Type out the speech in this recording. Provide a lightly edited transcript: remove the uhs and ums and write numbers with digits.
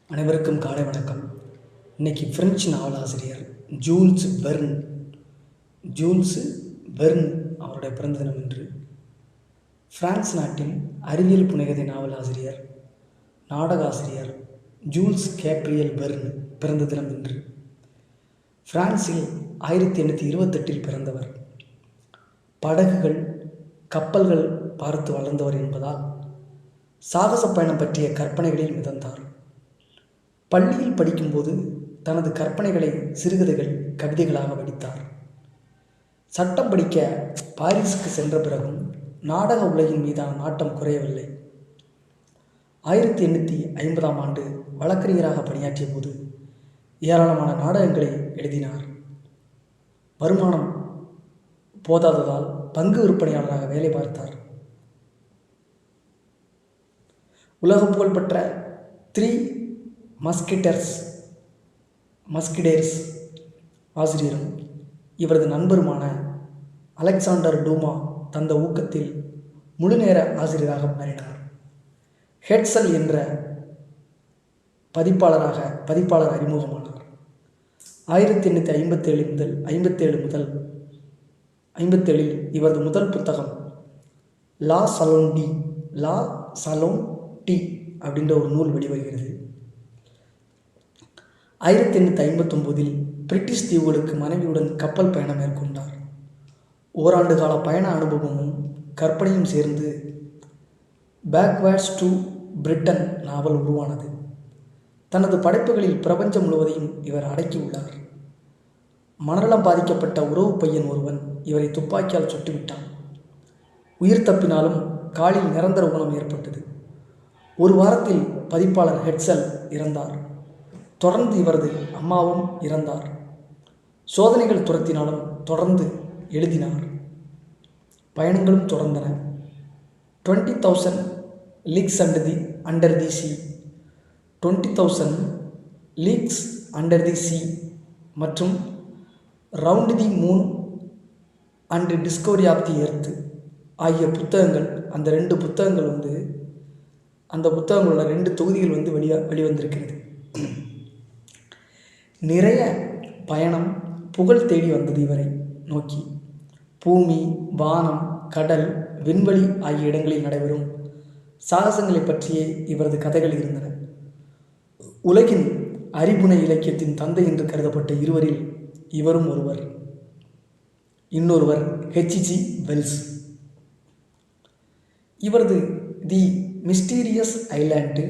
அனைவருக்கும் காலை வணக்கம். இன்றைக்கி ஃப்ரெஞ்சு நாவலாசிரியர் ஜூல்ஸ் வெர்ன் அவருடைய பிறந்த தினம் இன்று. பிரான்ஸ் நாட்டின் அறிவியல் புனைகதை நாவலாசிரியர், நாடகாசிரியர் ஜூல்ஸ் கேப்ரியல் வெர்ன் பிறந்த தினம் இன்று. பிரான்சில் 1828 பிறந்தவர். படகுகள், கப்பல்கள் பார்த்து வளர்ந்தவர் என்பதால் சாகச பயணம் பற்றிய கற்பனைகளில் மிதந்தார். பள்ளியில் படிக்கும்போது தனது கற்பனைகளை சிறுகதைகள், கவிதைகளாக வடித்தார். சட்டம் படிக்க பாரிஸுக்கு சென்ற பிறகும் நாடக உலகின் மீதான நாட்டம் குறையவில்லை. 1850ஆம் ஆண்டு வழக்கறிஞராக பணியாற்றிய போது ஏராளமான நாடகங்களை எழுதினார். வருமானம் போதாததால் பங்கு விற்பனையாளராக வேலை பார்த்தார். உலக புகழ்பெற்ற த்ரீ மஸ்கிடேர்ஸ் ஆசிரியரும் இவரது நண்பருமான அலெக்சாண்டர் டூமா தந்த ஊக்கத்தில் முழுநேர ஆசிரியராக மாறினார். ஹெட்சல் என்ற பதிப்பாளர் அறிமுகமானார். 1857 முதல் 57 இவரது முதல் புத்தகம் லா சலோன் டி அப்படின்ற ஒரு நூல் வெளிவருகிறது. 1859 பிரிட்டிஷ் தீவுகளுக்கு மனைவியுடன் கப்பல் பயணம் மேற்கொண்டார். ஓராண்டு கால பயண அனுபவமும் கற்பனையும் சேர்ந்து பேக்வேர்ட்ஸ் டு பிரிட்டன் நாவல் உருவானது. தனது படைப்புகளில் பிரபஞ்சம் முழுவதையும் இவர் அடக்கியுள்ளார். மனநலம் பாதிக்கப்பட்ட உறவு பையன் ஒருவன் இவரை துப்பாக்கியால் சுட்டுவிட்டான். உயிர் தப்பினாலும் காலில் நிரந்தர ஊனம் ஏற்பட்டது. ஒரு வாரத்தில் பதிப்பாளர் ஹெட்சல் இறந்தார். தொடர்ந்து இவரது அம்மாவும் இறந்தார். சோதனைகள் துரத்தினாலும் தொடர்ந்து எழுதினார். பயணங்களும் தொடர்ந்தன. 20,000 leagues under the sea, 20,000 leagues under the sea மற்றும் round the moon and discovery of the earth ஆகிய புத்தகங்கள், அந்த 2 புத்தகங்கள் அந்த புத்தகங்களோட 2 தொகுதிகள் வெளிவந்திருக்கிறது. நிறைய பயணம், புகழ் தேடி வந்தது இவரை நோக்கி. பூமி, வானம், கடல், விண்வெளி ஆகிய இடங்களில் நடைபெறும் சாகசங்களை பற்றியே இவரது கதைகள் இருந்தன. உலகின் அறிபுனை இலக்கியத்தின் தந்தை என்று கருதப்பட்ட இருவரில் இவரும் ஒருவர். இன்னொருவர் H.G. வெல்ஸ். இவரது தி மிஸ்டீரியஸ் ஐலாண்டு,